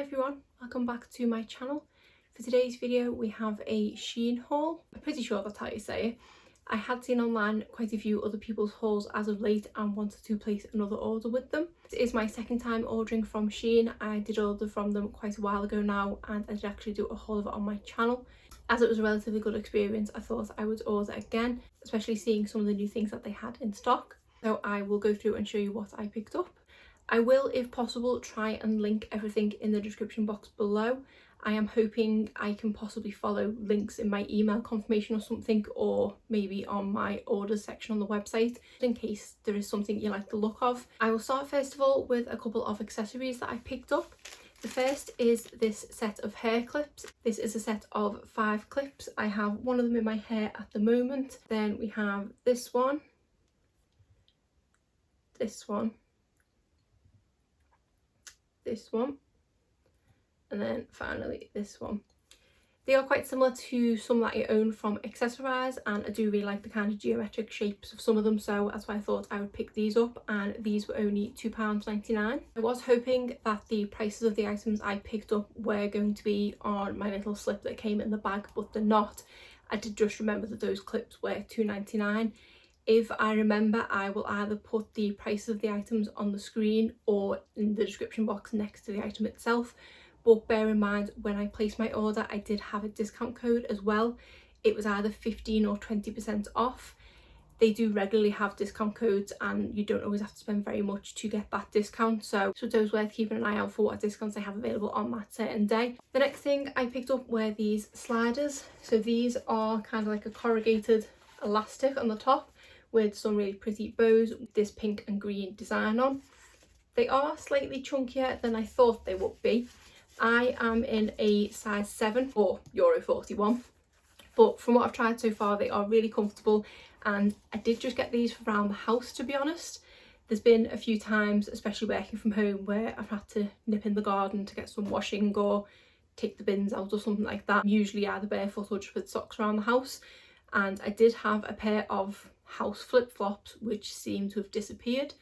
everyone, welcome back to my channel. For today's video we have a Shein haul. I'm pretty sure that's how you say it. I had seen online quite a few other people's hauls as of late and wanted to place another order with them. This is my second time ordering from Shein. I did order from them quite a while ago now and I did actually do a haul of it on my channel. As it was a relatively good experience, I thought I would order again, especially seeing some of the new things that they had in stock. So I will go through and show you what I picked up. I will, if possible, try and link everything in the description box below. I am hoping I can possibly follow links in my email confirmation or something, or maybe on my orders section on the website, in case there is something you like the look of. I will start first of all with a couple of accessories that I picked up. The first is this set of hair clips. This is a set of 5 clips. I have one of them in my hair at the moment. Then we have this one, this one, this one, and then finally this one. They are quite similar to some that I own from Accessorize, and I do really like the kind of geometric shapes of some of them, so that's why I thought I would pick these up, and these were only £2.99. I was hoping that the prices of the items I picked up were going to be on my little slip that came in the bag, but they're not. I did just remember that those clips were £2.99. If I remember, I will either put the prices of the items on the screen or in the description box next to the item itself. But bear in mind, when I placed my order, I did have a discount code as well. It was either 15 or 20% off. They do regularly have discount codes and you don't always have to spend very much to get that discount. So it's always worth keeping an eye out for what discounts they have available on that certain day. The next thing I picked up were these sliders. So these are kind of like a corrugated elastic on the top, with some really pretty bows with this pink and green design on. They are slightly chunkier than I thought they would be. I am in a size 7 or €41, but from what I've tried so far they are really comfortable, and I did just get these for around the house, to be honest. There's been a few times, especially working from home, where I've had to nip in the garden to get some washing or take the bins out or something like that, usually either barefoot or just with socks around the house. And I did have a pair of house flip-flops which seem to have disappeared.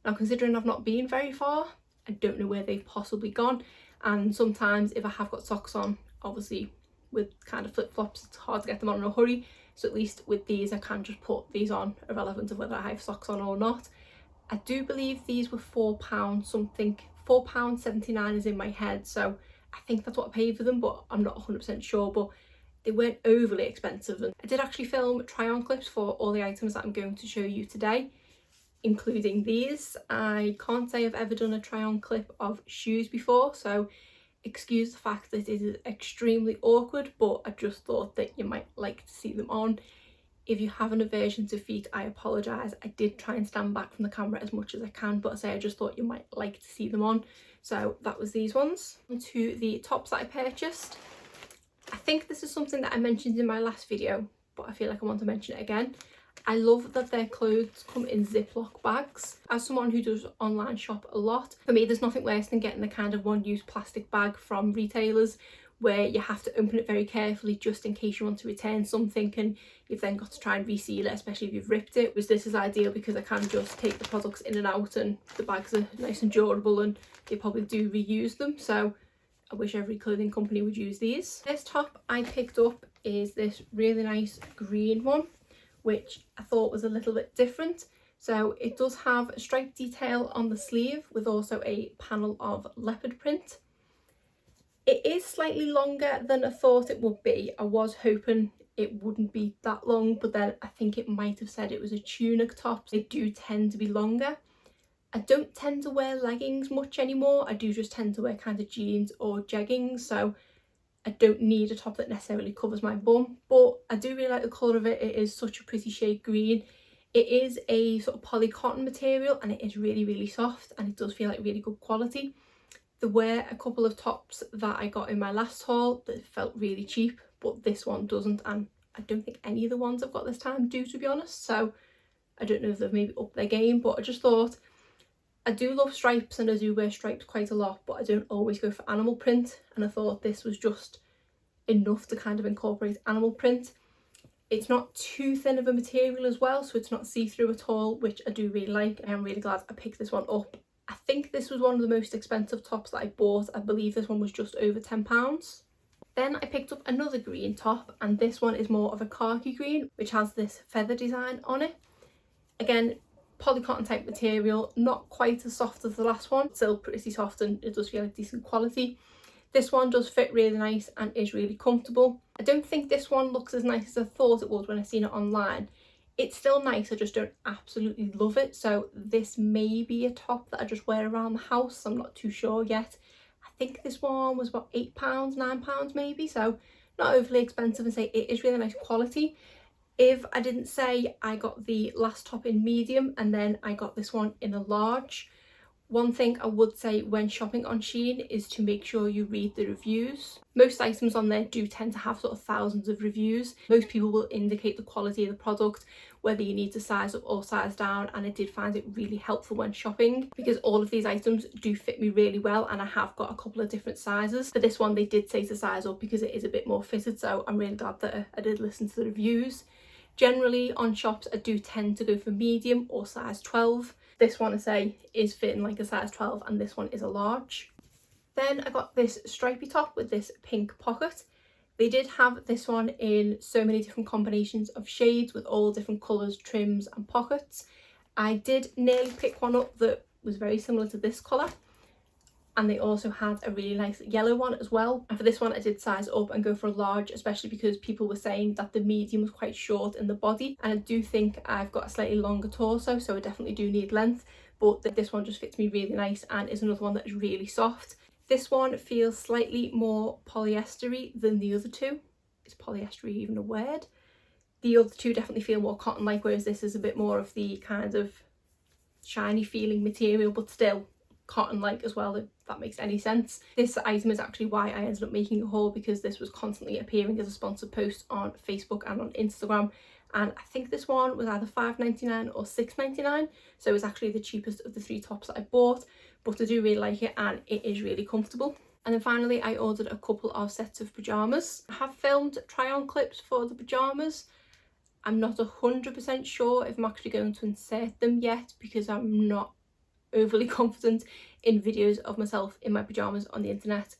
Now, considering I've not been very far, I don't know where they've possibly gone, and sometimes if I have got socks on, obviously with kind of flip-flops it's hard to get them on in a hurry, so at least with these I can just put these on irrelevant of whether I have socks on or not. I do believe these were £4 something, £4.79 is in my head, so I think that's what I paid for them, but I'm not 100% sure. But they weren't overly expensive, and I did actually film try-on clips for all the items that I'm going to show you today, including these. I can't say I've ever done a try-on clip of shoes before, so excuse the fact that it is extremely awkward, but I just thought that you might like to see them on. If you have an aversion to feet, I apologise. I did try and stand back from the camera as much as I can, but I just thought you might like to see them on. So that was these ones. On to the tops that I purchased. I think this is something that I mentioned in my last video, but I feel like I want to mention it again. I love that their clothes come in Ziploc bags. As someone who does online shop a lot, for me there's nothing worse than getting the kind of one-use plastic bag from retailers where you have to open it very carefully just in case you want to return something, and you've then got to try and reseal it, especially if you've ripped it. Whereas this is ideal because I can just take the products in and out, and the bags are nice and durable and they probably do reuse them. So I wish every clothing company would use these. This top I picked up is this really nice green one, which I thought was a little bit different. So it does have a striped detail on the sleeve with also a panel of leopard print. It is slightly longer than I thought it would be. I was hoping it wouldn't be that long, but then I think it might have said it was a tunic top. They do tend to be longer. I don't tend to wear leggings much anymore. I do just tend to wear kind of jeans or jeggings, so I don't need a top that necessarily covers my bum, but I do really like the colour of it. It is such a pretty shade green. It is a sort of poly cotton material and it is really, really soft, and it does feel like really good quality. There were a couple of tops that I got in my last haul that felt really cheap, but this one doesn't, and I don't think any of the ones I've got this time do, to be honest. So I don't know if they've maybe upped their game, but I just thought, I do love stripes and I do wear stripes quite a lot, but I don't always go for animal print, and I thought this was just enough to kind of incorporate animal print. It's not too thin of a material as well, so it's not see-through at all, which I do really like. I am really glad I picked this one up. I think this was one of the most expensive tops that I bought. I believe this one was just over £10. Then I picked up another green top, and this one is more of a khaki green, which has this feather design on it. Again, polycotton type material, not quite as soft as the last one, still pretty soft, and it does feel like decent quality. This one does fit really nice and is really comfortable. I don't think this one looks as nice as I thought it would when I seen it online. It's still nice, I just don't absolutely love it. So this may be a top that I just wear around the house. I'm not too sure yet. I think this one was about £8, £9 maybe. So not overly expensive, and say it is really nice quality. If I didn't say, I got the last top in medium and then I got this one in a large. One thing I would say when shopping on Shein is to make sure you read the reviews. Most items on there do tend to have sort of thousands of reviews. Most people will indicate the quality of the product, whether you need to size up or size down, and I did find it really helpful when shopping because all of these items do fit me really well, and I have got a couple of different sizes. For this one they did say to size up because it is a bit more fitted, so I'm really glad that I did listen to the reviews. Generally on shops I do tend to go for medium or size 12. This one I say is fitting like a size 12, and this one is a large. Then I got this stripy top with this pink pocket. They did have this one in so many different combinations of shades with all different colours, trims and pockets. I did nearly pick one up that was very similar to this colour, and they also had a really nice yellow one as well. And for this one I did size up and go for a large, especially because people were saying that the medium was quite short in the body, and I do think I've got a slightly longer torso, so I definitely do need length, but this one just fits me really nice and is another one that is really soft. This one feels slightly more polyestery than the other two. Is polyestery even a word? The other two definitely feel more cotton-like, whereas this is a bit more of the kind of shiny feeling material, but still cotton-like as well, if that makes any sense. This item is actually why I ended up making a haul, because this was constantly appearing as a sponsored post on Facebook and on Instagram, and I think this one was either £5.99 or £6.99, so it was actually the cheapest of the three tops that I bought, but I do really like it and it is really comfortable. And then finally I ordered a couple of sets of pyjamas. I have filmed try on clips for the pyjamas. I'm not 100% sure if I'm actually going to insert them yet, because I'm not overly confident in videos of myself in my pyjamas on the internet,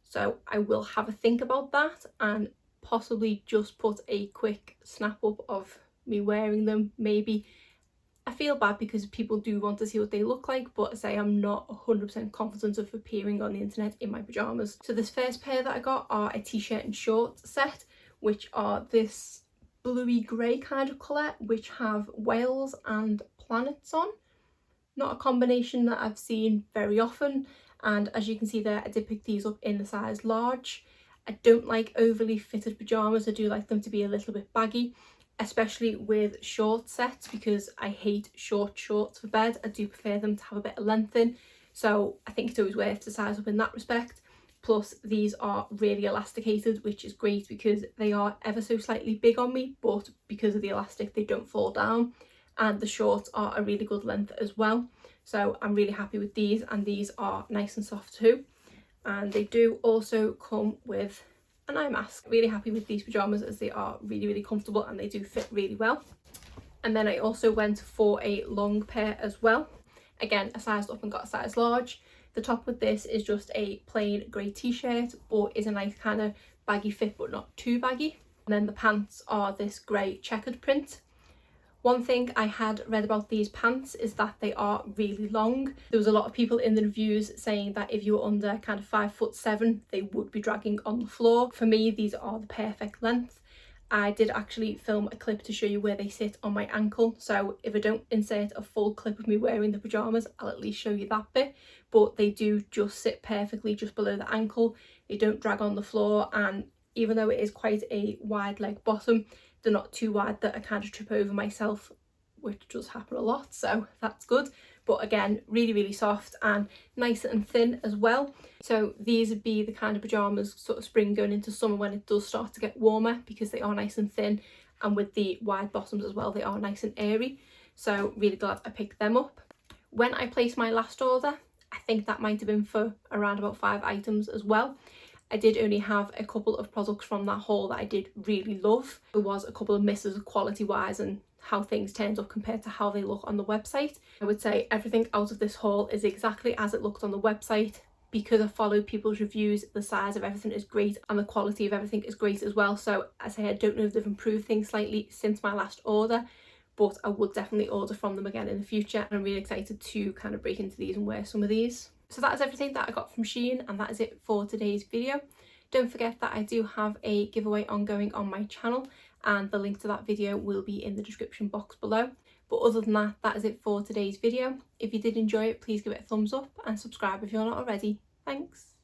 so I will have a think about that and possibly just put a quick snap up of me wearing them maybe. I feel bad because people do want to see what they look like, but I say I'm not 100% confident of appearing on the internet in my pyjamas. So this first pair that I got are a t-shirt and shorts set, which are this bluey grey kind of colour, which have whales and planets on. Not a combination that I've seen very often, and as you can see there I did pick these up in the size large. I don't like overly fitted pyjamas, I do like them to be a little bit baggy, especially with short sets, because I hate short shorts for bed. I do prefer them to have a bit of length in, so I think it's always worth to size up in that respect. Plus these are really elasticated, which is great because they are ever so slightly big on me, but because of the elastic they don't fall down. And the shorts are a really good length as well, so I'm really happy with these, and these are nice and soft too. And they do also come with an eye mask. Really happy with these pyjamas as they are really comfortable and they do fit really well. And then I also went for a long pair as well. Again, I sized up and got a size large. The top with this is just a plain grey t-shirt, but is a nice kind of baggy fit but not too baggy. And then the pants are this grey checkered print. One thing I had read about these pants is that they are really long. There was a lot of people in the reviews saying that if you were under kind of 5'7", they would be dragging on the floor. For me, these are the perfect length. I did actually film a clip to show you where they sit on my ankle, so if I don't insert a full clip of me wearing the pyjamas, I'll at least show you that bit. But they do just sit perfectly just below the ankle. They don't drag on the floor, and even though it is quite a wide leg bottom, they're not too wide that I kind of trip over myself, which does happen a lot, so that's good. But again, really soft and nice and thin as well. So these would be the kind of pyjamas sort of spring going into summer when it does start to get warmer, because they are nice and thin, and with the wide bottoms as well, they are nice and airy. So really glad I picked them up. When I placed my last order, I think that might have been for around about 5 items as well. I did only have a couple of products from that haul that I did really love. There was a couple of misses quality wise and how things turned up compared to how they look on the website. I would say everything out of this haul is exactly as it looked on the website. Because I've followed people's reviews, the size of everything is great and the quality of everything is great as well. So as I say, I don't know if they've improved things slightly since my last order, but I would definitely order from them again in the future. And I'm really excited to kind of break into these and wear some of these. So that is everything that I got from Shein, and that is it for today's video. Don't forget that I do have a giveaway ongoing on my channel, and the link to that video will be in the description box below. But other than that, that is it for today's video. If you did enjoy it, please give it a thumbs up and subscribe if you're not already. Thanks.